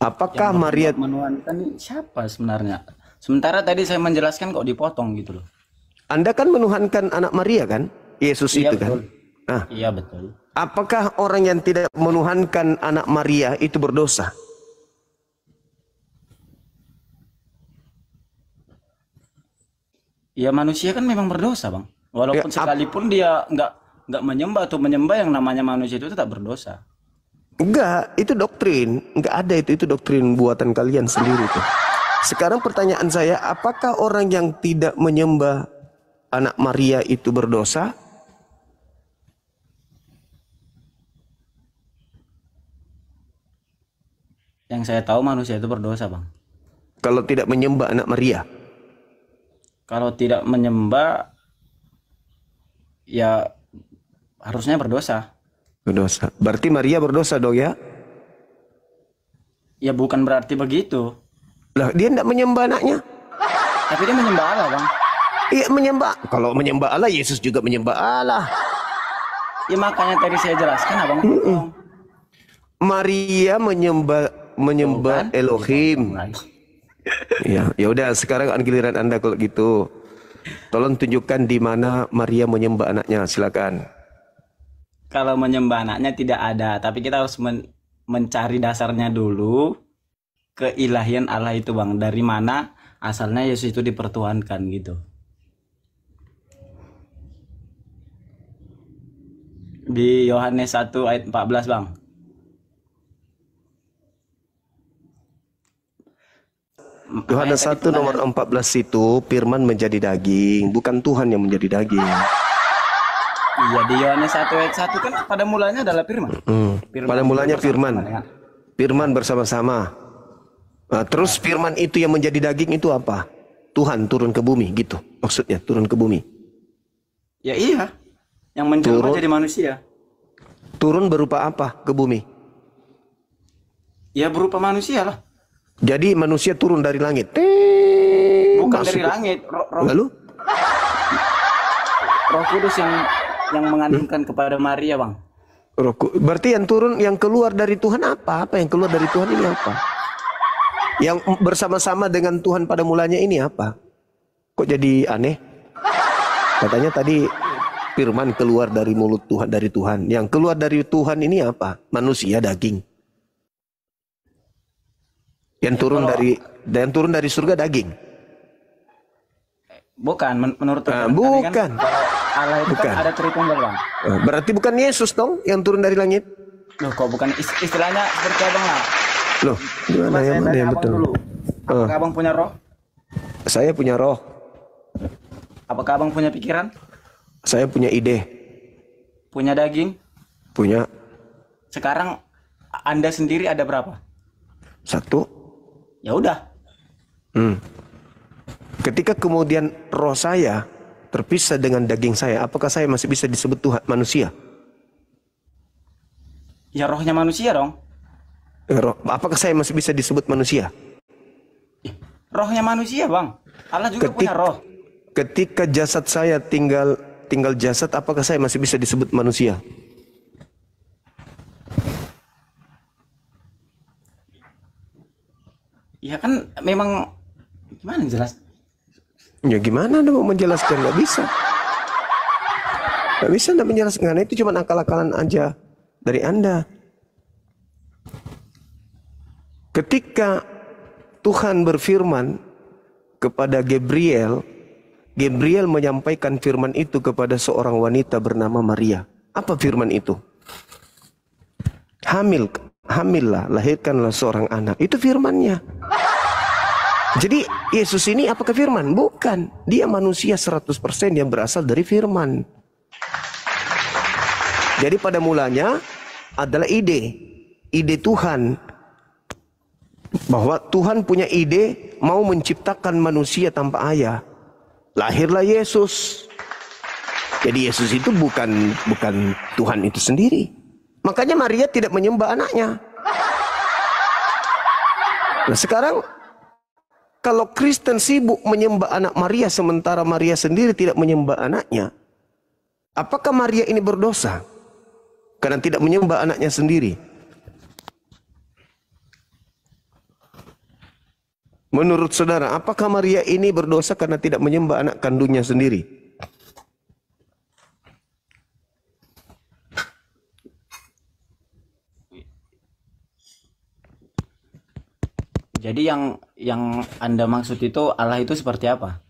Apakah Yang Maria menuhankan siapa sebenarnya? Sementara tadi saya menjelaskan kok dipotong gitu loh. Anda kan menuhankan anak Maria kan? Yesus Iya, itu kan? betul. Nah, Iya betul. apakah orang yang tidak menuhankan anak Maria itu berdosa? Ya manusia kan memang berdosa, Bang. Walaupun Ya, sekalipun dia nggak menyembah atau menyembah yang namanya manusia itu tetap berdosa. Enggak, itu doktrin. Enggak ada itu doktrin buatan kalian sendiri tuh. Sekarang pertanyaan saya, apakah orang yang tidak menyembah anak Maria itu berdosa? Yang saya tahu manusia itu berdosa, Bang. Kalau tidak menyembah anak Maria? Kalau tidak menyembah, ya harusnya berdosa. Berdosa. Berarti Maria berdosa dong ya? Ya bukan berarti begitu. Lah, dia tidak menyembah anaknya. Tapi dia menyembah Allah, Bang. Iya menyembah. Kalau menyembah Allah, Yesus juga menyembah Allah. Ya makanya tadi saya jelaskan, Abang. Maria menyembah Elohim. Ya udah sekarang giliran Anda kalau gitu. Tolong tunjukkan di mana Maria menyembah anaknya, silakan. Kalau menyembah anaknya tidak ada, tapi kita harus mencari dasarnya dulu, keilahian Allah itu, Bang. Dari mana asalnya Yesus itu dipertuhankan gitu. Di Yohanes 1 ayat 14, Bang. Yohanes 1 nomor 14 itu firman menjadi daging, bukan Tuhan yang menjadi daging. Iya, di Yohanes 1 ayat 1 kan pada mulanya adalah firman. Pada mulanya firman. Firman bersama-sama. Nah, terus firman itu yang menjadi daging itu apa? Tuhan turun ke bumi gitu. Maksudnya turun ke bumi. Ya iya. Yang menjelma jadi manusia. Turun berupa apa ke bumi? Ya berupa manusia lah. Jadi manusia turun dari langit. Bukan dari langit. Lalu? Roh Kudus yang mengandungkan kepada Maria, Bang. Berarti yang turun, yang keluar dari Tuhan apa? Apa yang keluar dari Tuhan ini apa? Yang bersama-sama dengan Tuhan pada mulanya ini apa? Kok jadi aneh? Katanya tadi firman keluar dari mulut Tuhan, dari Tuhan. Yang keluar dari Tuhan ini apa? Manusia daging. Yang turun dari surga daging. Bukan, menurut bukan. Kan, Allah itu bukan. Kan ada Tritunggal, Bang. Berarti bukan Yesus dong yang turun dari langit? Loh, kok bukan istilahnya seperti Abang lah. Loh, gimana yang betul? Dulu. Apakah Abang punya roh? Saya punya roh. Apakah abang punya pikiran? Saya punya ide. Punya daging? Punya. Sekarang Anda sendiri ada berapa? 1. Ya udah. Ketika kemudian roh saya terpisah dengan daging saya, apakah saya masih bisa disebut Tuhan manusia? Ya rohnya manusia dong. Apakah saya masih bisa disebut manusia? Rohnya manusia, Bang. Allah juga punya roh. Ketika jasad saya tinggal jasad, apakah saya masih bisa disebut manusia? Ya kan memang gimana jelas? Ya gimana Anda mau menjelaskan? Nggak bisa. Nggak bisa Anda menjelaskan. Itu cuma akal-akalan aja dari Anda. Ketika Tuhan berfirman kepada Gabriel, Gabriel menyampaikan firman itu kepada seorang wanita bernama Maria. Apa firman itu? Hamillah, lahirkanlah seorang anak. Itu firmannya. Jadi Yesus ini apakah firman? Bukan. Dia manusia 100% yang berasal dari firman. Jadi pada mulanya adalah ide Tuhan. Bahwa Tuhan punya ide mau menciptakan manusia tanpa ayah. Lahirlah Yesus. Jadi Yesus itu bukan Tuhan itu sendiri. Makanya Maria tidak menyembah anaknya. Nah sekarang kalau Kristen sibuk menyembah anak Maria sementara Maria sendiri tidak menyembah anaknya, apakah Maria ini berdosa karena tidak menyembah anaknya sendiri? Menurut saudara, apakah Maria ini berdosa karena tidak menyembah anak kandungnya sendiri? Jadi yang Anda maksud itu Allah itu seperti apa?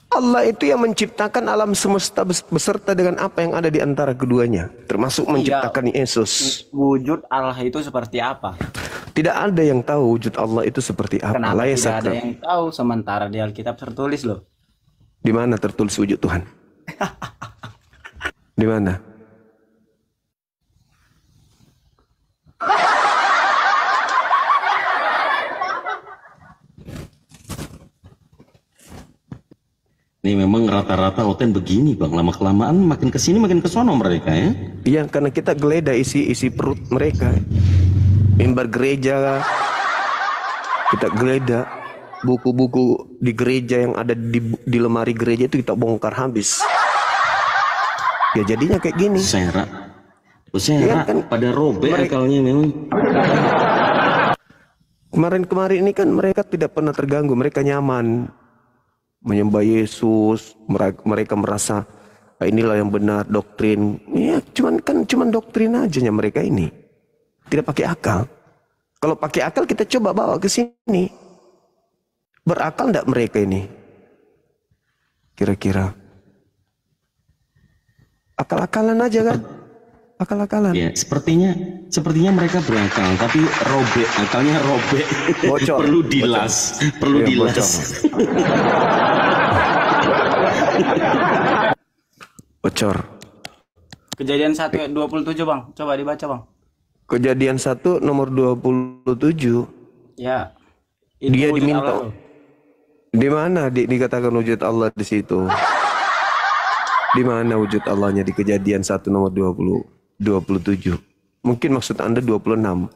Allah itu yang menciptakan alam semesta beserta dengan apa yang ada di antara keduanya, termasuk menciptakan Yesus. Wujud Allah itu seperti apa? Tidak ada yang tahu wujud Allah itu seperti apa. Kenapa tidak ada yang tahu sementara di Alkitab tertulis loh? Di mana tertulis wujud Tuhan? Di mana? Ini memang rata-rata hotel begini bang, lama-kelamaan makin kesini makin kesono mereka ya. Iya, karena kita geledah isi perut mereka. Mimbar gereja, kita geledah. Buku-buku di gereja yang ada di lemari gereja itu kita bongkar habis. Ya jadinya kayak gini. Serak ya, kan, pada robek akalnya memang. Kemarin ini kan mereka tidak pernah terganggu, mereka nyaman menyembah Yesus, mereka merasa inilah yang benar doktrin. Ya, cuman doktrin aja mereka ini. Tidak pakai akal. Kalau pakai akal kita coba bawa ke sini. Berakal enggak mereka ini? Kira-kira. Akal-akalan aja kan? Akal-akalan. Ya, sepertinya mereka berakal, tapi akalnya robek. Bocor. Perlu dilas. Bocor. Kejadian 1:27 bang, coba dibaca bang. Kejadian 1 nomor 27. Ya. Dia diminta. Di mana dikatakan wujud Allah di situ? Di mana wujud Allahnya di Kejadian 1 nomor 27? Mungkin maksud Anda 26.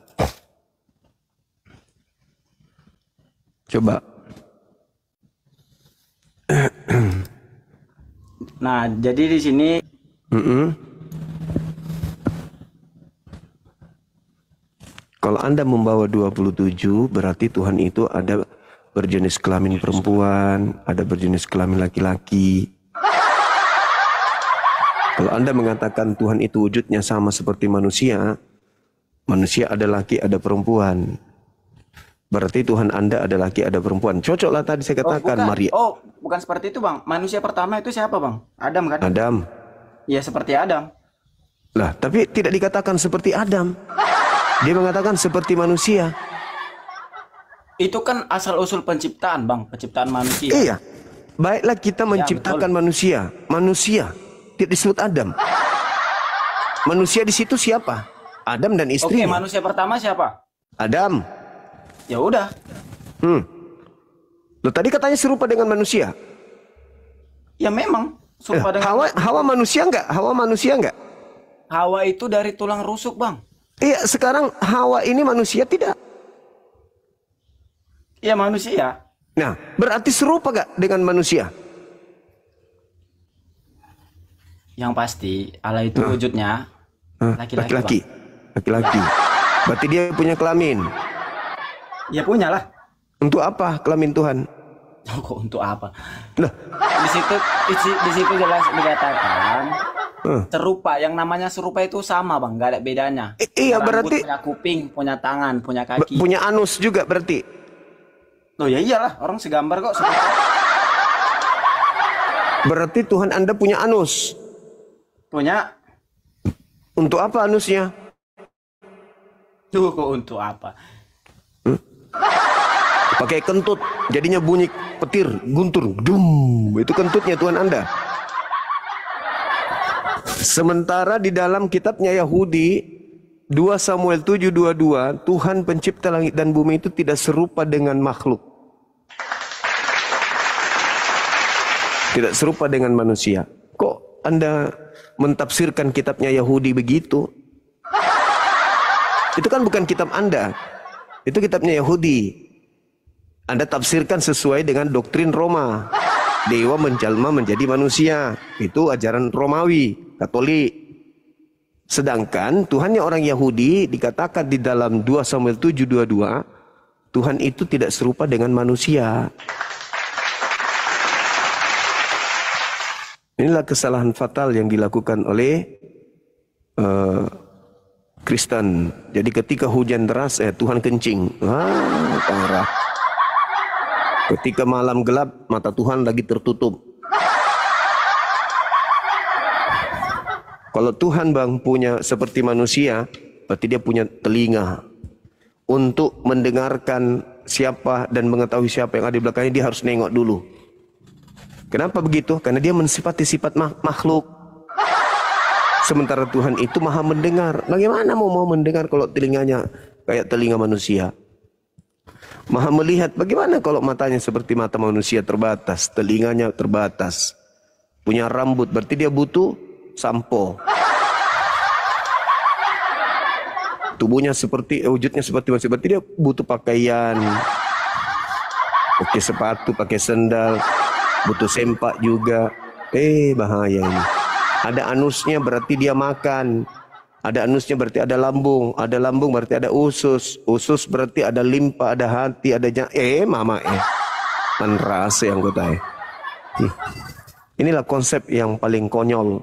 Coba. Nah, jadi di sini kalau Anda membawa 27, berarti Tuhan itu ada berjenis kelamin perempuan, ada berjenis kelamin laki-laki. Kalau Anda mengatakan Tuhan itu wujudnya sama seperti manusia, manusia ada laki, ada perempuan. Berarti Tuhan Anda ada laki, ada perempuan. Cocoklah tadi saya katakan Maria. Oh, bukan seperti itu bang. Manusia pertama itu siapa bang? Adam kan? Adam. Ya seperti Adam. Lah, tapi tidak dikatakan seperti Adam. Dia mengatakan seperti manusia. Itu kan asal-usul penciptaan, Bang. Penciptaan manusia. Iya. Baiklah kita menciptakan manusia. Manusia. Tidak disebut Adam. Manusia di situ siapa? Adam dan istrinya. Oke, manusia pertama siapa? Adam. Ya udah. Loh, tadi katanya serupa dengan manusia. Ya memang serupa dengan Hawa manusia enggak? Hawa manusia enggak? Hawa itu dari tulang rusuk, Bang. Iya, sekarang Hawa ini manusia tidak? Iya, manusia. Nah, berarti serupa enggak dengan manusia? Yang pasti Allah itu wujudnya laki-laki. Laki-laki. Berarti dia punya kelamin. Ya punya lah. Untuk apa kelamin Tuhan? Oh, kok untuk apa? Nah, di situ jelas dikatakan serupa. Yang namanya serupa itu sama, Bang, nggak ada bedanya. Iya, rambut, berarti punya kuping, punya tangan, punya kaki, punya anus juga berarti. Oh ya iyalah, orang segambar kok serupa. Berarti Tuhan Anda punya anus. Punya. Untuk apa anusnya? Tuh, kok untuk apa? Pakai kentut, jadinya bunyi petir, guntur, dum. Itu kentutnya Tuhan Anda. Sementara di dalam kitabnya Yahudi 2 Samuel 7:22, Tuhan pencipta langit dan bumi itu tidak serupa dengan makhluk. Tidak serupa dengan manusia. Kok Anda mentafsirkan kitabnya Yahudi begitu? Itu kan bukan kitab Anda. Itu kitabnya Yahudi. Anda tafsirkan sesuai dengan doktrin Roma. Dewa menjelma menjadi manusia. Itu ajaran Romawi, Katolik. Sedangkan Tuhannya orang Yahudi dikatakan di dalam 2 Samuel 7:22, Tuhan itu tidak serupa dengan manusia. Inilah kesalahan fatal yang dilakukan oleh Kristen. Jadi ketika hujan deras, Tuhan kencing. Parah. Ketika malam gelap, mata Tuhan lagi tertutup. Kalau Tuhan, Bang, punya seperti manusia, berarti dia punya telinga. Untuk mendengarkan siapa dan mengetahui siapa yang ada di belakangnya, dia harus nengok dulu. Kenapa begitu? Karena dia mensifati sifat makhluk. Sementara Tuhan itu maha mendengar. Bagaimana mau mendengar kalau telinganya kayak telinga manusia? Maha melihat. Bagaimana kalau matanya seperti mata manusia terbatas, telinganya terbatas, punya rambut, berarti dia butuh sampo. Tubuhnya seperti, wujudnya seperti manusia, berarti dia butuh pakaian, pakai sepatu, pakai sendal, butuh sempak juga. Bahaya ini. Ada anusnya berarti dia makan. Ada anusnya berarti ada lambung. Ada lambung berarti ada usus. Usus berarti ada limpa, ada hati, ada mama kan rasa yang gue tahu. Inilah konsep yang paling konyol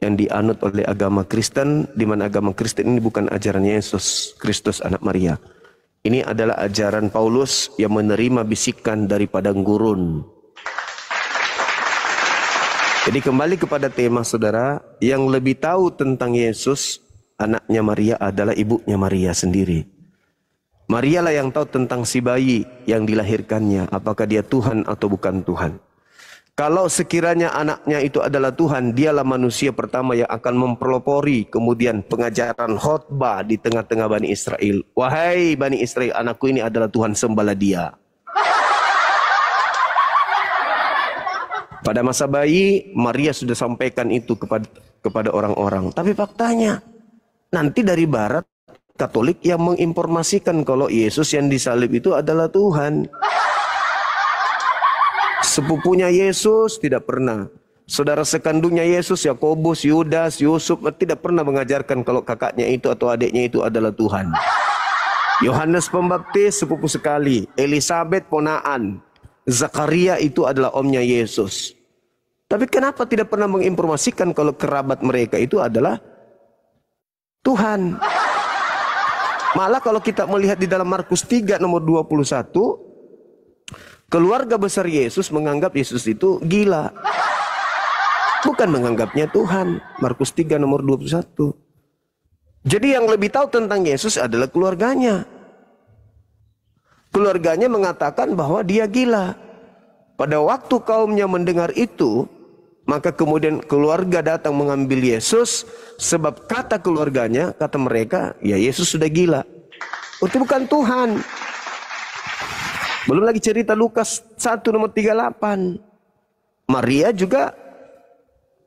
yang dianut oleh agama Kristen, di mana agama Kristen ini bukan ajaran Yesus Kristus anak Maria. Ini adalah ajaran Paulus yang menerima bisikan dari padang gurun. Jadi kembali kepada tema saudara, yang lebih tahu tentang Yesus, anaknya Maria adalah ibunya Maria sendiri. Maria lah yang tahu tentang si bayi yang dilahirkannya, apakah dia Tuhan atau bukan Tuhan. Kalau sekiranya anaknya itu adalah Tuhan, dialah manusia pertama yang akan mempelopori kemudian pengajaran khotbah di tengah-tengah Bani Israel. Wahai Bani Israel, anakku ini adalah Tuhan, sembahlah dia. Pada masa bayi, Maria sudah sampaikan itu kepada orang-orang. Tapi faktanya, nanti dari barat, Katolik yang menginformasikan kalau Yesus yang disalib itu adalah Tuhan. Sepupunya Yesus tidak pernah. Saudara sekandungnya Yesus, Yakobus, Yudas, Yusuf, tidak pernah mengajarkan kalau kakaknya itu atau adiknya itu adalah Tuhan. Yohanes Pembaptis, sepupu sekali. Elisabet, ponaan. Zakaria itu adalah omnya Yesus. Tapi kenapa tidak pernah menginformasikan kalau kerabat mereka itu adalah Tuhan? Malah kalau kita melihat di dalam Markus 3 nomor 21, keluarga besar Yesus menganggap Yesus itu gila. Bukan menganggapnya Tuhan. Markus 3 nomor 21. Jadi yang lebih tahu tentang Yesus adalah keluarganya. Keluarganya mengatakan bahwa dia gila. Pada waktu kaumnya mendengar itu, maka kemudian keluarga datang mengambil Yesus. Sebab kata keluarganya, kata mereka, ya Yesus sudah gila. Itu bukan Tuhan. Belum lagi cerita Lukas 1 nomor 38. Maria juga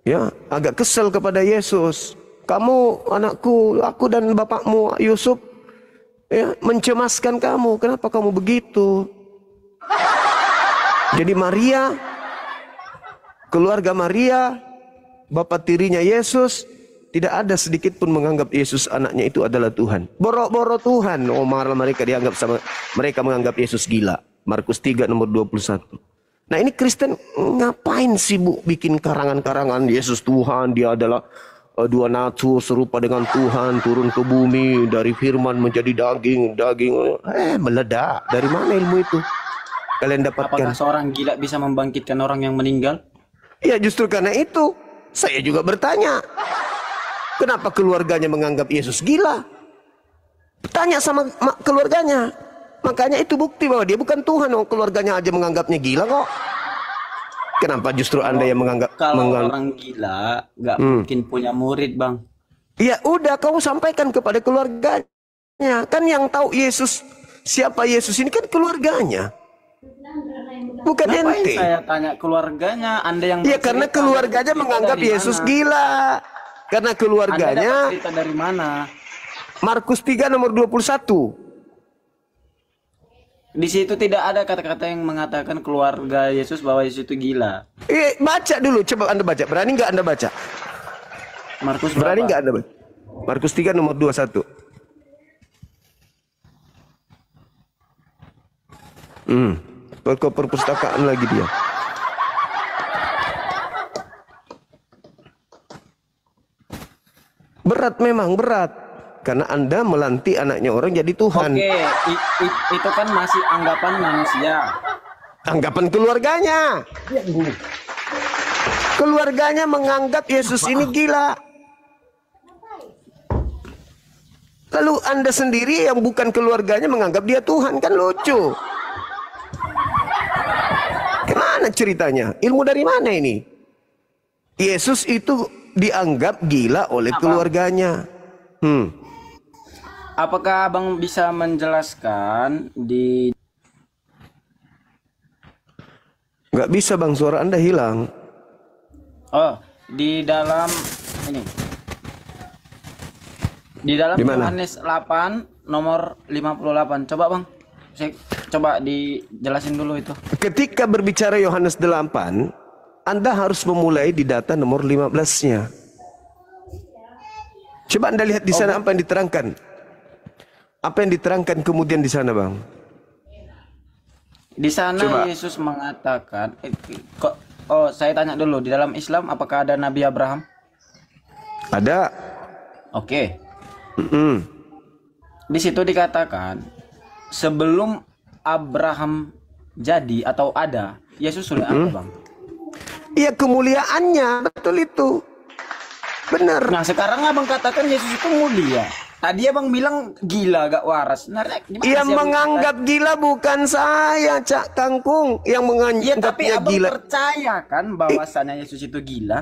ya agak kesel kepada Yesus. Kamu anakku, aku dan bapakmu Yusuf ya, mencemaskan kamu. Kenapa kamu begitu? Jadi Maria, keluarga Maria, bapak tirinya Yesus, tidak ada sedikit pun menganggap Yesus anaknya itu adalah Tuhan. Boro-boro Tuhan. Oh, malah mereka dianggap sama, mereka menganggap Yesus gila. Markus 3 nomor 21. Nah, ini Kristen ngapain sibuk bikin karangan-karangan Yesus Tuhan, dia adalah dua natur serupa dengan Tuhan, turun ke bumi, dari firman menjadi daging. Meledak. Dari mana ilmu itu kalian dapatkan? Apakah seorang gila bisa membangkitkan orang yang meninggal? Ya, justru karena itu saya juga bertanya, kenapa keluarganya menganggap Yesus gila? Tanya sama keluarganya. Makanya itu bukti bahwa dia bukan Tuhan. Keluarganya aja menganggapnya gila kok. Kenapa justru Anda yang menganggap? Kalau orang gila nggak mungkin punya murid, Bang. Ya udah, kamu sampaikan kepada keluarganya. Kan yang tahu Yesus, siapa Yesus ini kan keluarganya, bukan ente. Saya tanya keluarganya, Anda yang ya karena keluarganya menganggap Yesus gila. Karena keluarganya. Anda dapat cerita dari mana? Markus 3 nomor 21. Di situ tidak ada kata-kata yang mengatakan keluarga Yesus bahwa Yesus itu gila. Baca dulu, coba Anda baca. Berani nggak Anda baca? Markus berani berapa? nggak Anda baca? Markus 3 nomor 21. Ke perpustakaan lagi dia. Berat, memang berat. Karena Anda melantik anaknya orang jadi Tuhan. Oke, itu kan masih anggapan manusia. Anggapan keluarganya. Keluarganya menganggap Yesus ini gila. Lalu Anda sendiri yang bukan keluarganya menganggap dia Tuhan, kan lucu. Gimana ceritanya? Ilmu dari mana ini? Yesus itu dianggap gila oleh keluarganya. Apakah Abang bisa menjelaskan di... Nggak bisa, Bang, suara Anda hilang. Oh, di dalam ini. Di dalam Yohanes 8 nomor 58. Coba, Bang. Saya coba dijelasin dulu itu. Ketika berbicara Yohanes 8, Anda harus memulai di data nomor 15-nya. Coba Anda lihat di sana apa yang diterangkan. Apa yang diterangkan kemudian di sana, Bang? Di sana coba. Yesus mengatakan, saya tanya dulu, di dalam Islam apakah ada Nabi Abraham? Ada. Oke. Di situ dikatakan sebelum Abraham jadi atau ada, Yesus sudah ada, Bang. Iya, kemuliaannya, betul itu. Benar. Nah, sekarang Abang katakan Yesus itu mulia. Tadi Abang bilang gila, gak waras. Yang menganggap gila bukan saya, Cak Kangkung. Yang menganggapnya tapi Abang gila. Percaya kan bahwasannya Yesus itu gila?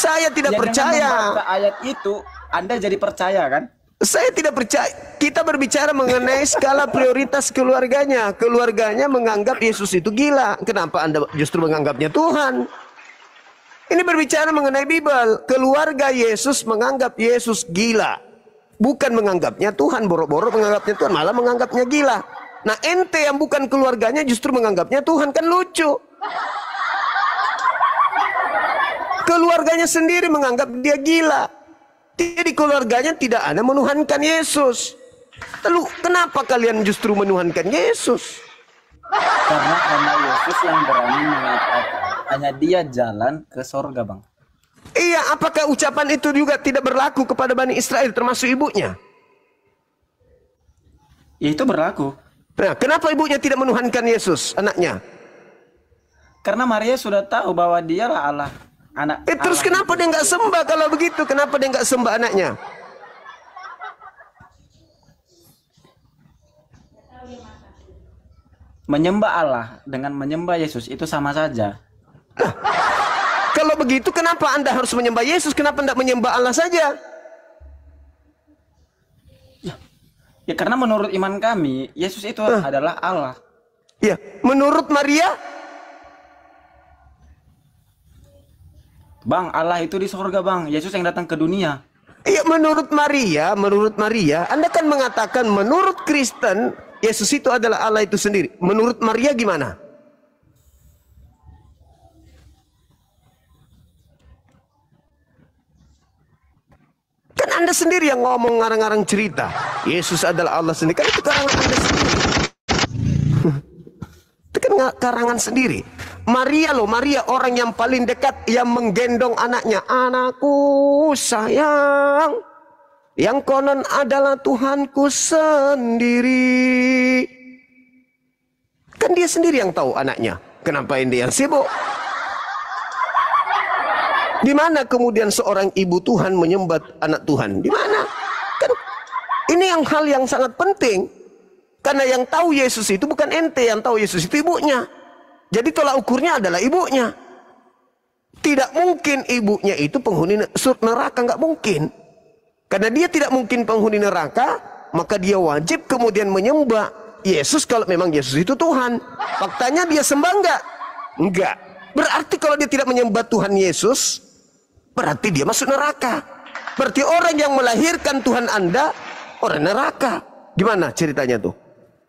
Saya tidak percaya. Dengan membaca ayat itu, Anda jadi percaya kan? Saya tidak percaya. Kita berbicara mengenai skala prioritas keluarganya. Keluarganya menganggap Yesus itu gila. Kenapa Anda justru menganggapnya Tuhan? Ini berbicara mengenai Bible. Keluarga Yesus menganggap Yesus gila. Bukan menganggapnya Tuhan. Boro-boro menganggapnya Tuhan, malah menganggapnya gila. Nah, ente yang bukan keluarganya justru menganggapnya Tuhan. Kan lucu. Keluarganya sendiri menganggap dia gila. Jadi keluarganya tidak ada menuhankan Yesus. Lalu kenapa kalian justru menuhankan Yesus? Karena Yesus yang berani mengatakan hanya dia jalan ke sorga, Bang. Iya, apakah ucapan itu juga tidak berlaku kepada Bani Israel termasuk ibunya? Ya, itu berlaku. Nah, kenapa ibunya tidak menuhankan Yesus, anaknya? Karena Maria sudah tahu bahwa dialah Allah. Terus kenapa dia nggak sembah kalau begitu? Kenapa dia nggak sembah anaknya? menyembah Allah dengan menyembah Yesus itu sama saja. Nah, kalau begitu kenapa Anda harus menyembah Yesus? Kenapa tidak menyembah Allah saja? Ya karena menurut iman kami, Yesus itu adalah Allah. Ya, menurut Maria? Bang, Allah itu di surga, Bang. Yesus yang datang ke dunia. Iya, menurut Maria, Anda kan mengatakan menurut Kristen, Yesus itu adalah Allah itu sendiri. Menurut Maria gimana? Kan Anda sendiri yang ngomong ngarang-ngarang cerita. Yesus adalah Allah sendiri. Kan itu karangan Anda sendiri. Itu kan karangan sendiri. Maria orang yang paling dekat yang menggendong anaknya. Anakku sayang, yang konon adalah Tuhanku sendiri. Kan dia sendiri yang tahu anaknya. Kenapa dia yang sibuk? Di mana kemudian seorang ibu Tuhan menyembah anak Tuhan? Di mana? Kan ini hal yang sangat penting. Karena yang tahu Yesus itu bukan ente, yang tahu Yesus itu ibunya. Jadi tolak ukurnya adalah ibunya. Tidak mungkin ibunya itu penghuni neraka, nggak mungkin. Karena dia tidak mungkin penghuni neraka, maka dia wajib kemudian menyembah Yesus kalau memang Yesus itu Tuhan. Faktanya dia sembah nggak? Enggak. Berarti kalau dia tidak menyembah Tuhan Yesus, berarti dia masuk neraka. Berarti orang yang melahirkan Tuhan Anda orang neraka. Gimana ceritanya tuh?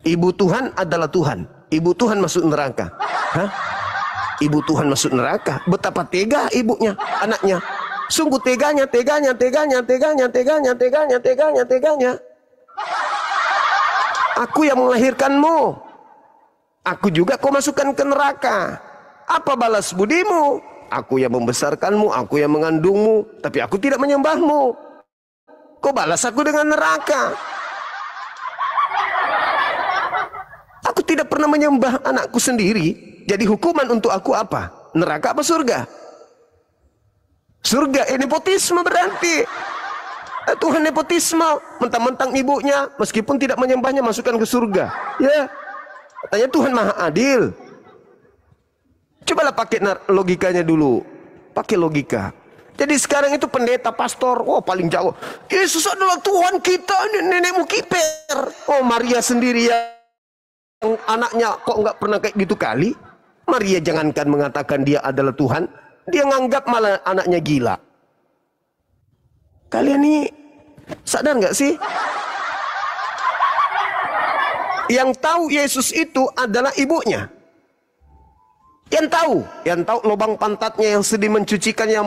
Ibu Tuhan adalah Tuhan. Ibu Tuhan masuk neraka. Hah? Ibu Tuhan masuk neraka. Betapa tega ibunya, anaknya. Sungguh teganya. Aku yang melahirkanmu. Aku juga kau masukkan ke neraka. Apa balas budimu? Aku yang membesarkanmu, aku yang mengandungmu, tapi aku tidak menyembahmu. Kau balas aku dengan neraka. Aku tidak pernah menyembah anakku sendiri. Jadi hukuman untuk aku apa? Neraka apa surga? Surga. Nepotisme berarti. Tuhan nepotisme. Mentang-mentang ibunya, meskipun tidak menyembahnya, masukkan ke surga. Ya. Katanya Tuhan maha adil. Cobalah pakai logikanya dulu. Pakai logika. Jadi sekarang itu pendeta, pastor, paling jauh. Yesus adalah Tuhan kita, nenekmu kiper. Maria sendiri yang anaknya kok nggak pernah kayak gitu kali. Maria jangankan mengatakan dia adalah Tuhan, dia nganggap malah anaknya gila. Kalian ini sadar nggak sih? Yang tahu Yesus itu adalah ibunya. Yang tahu lubang pantatnya yang sedih mencucikan yang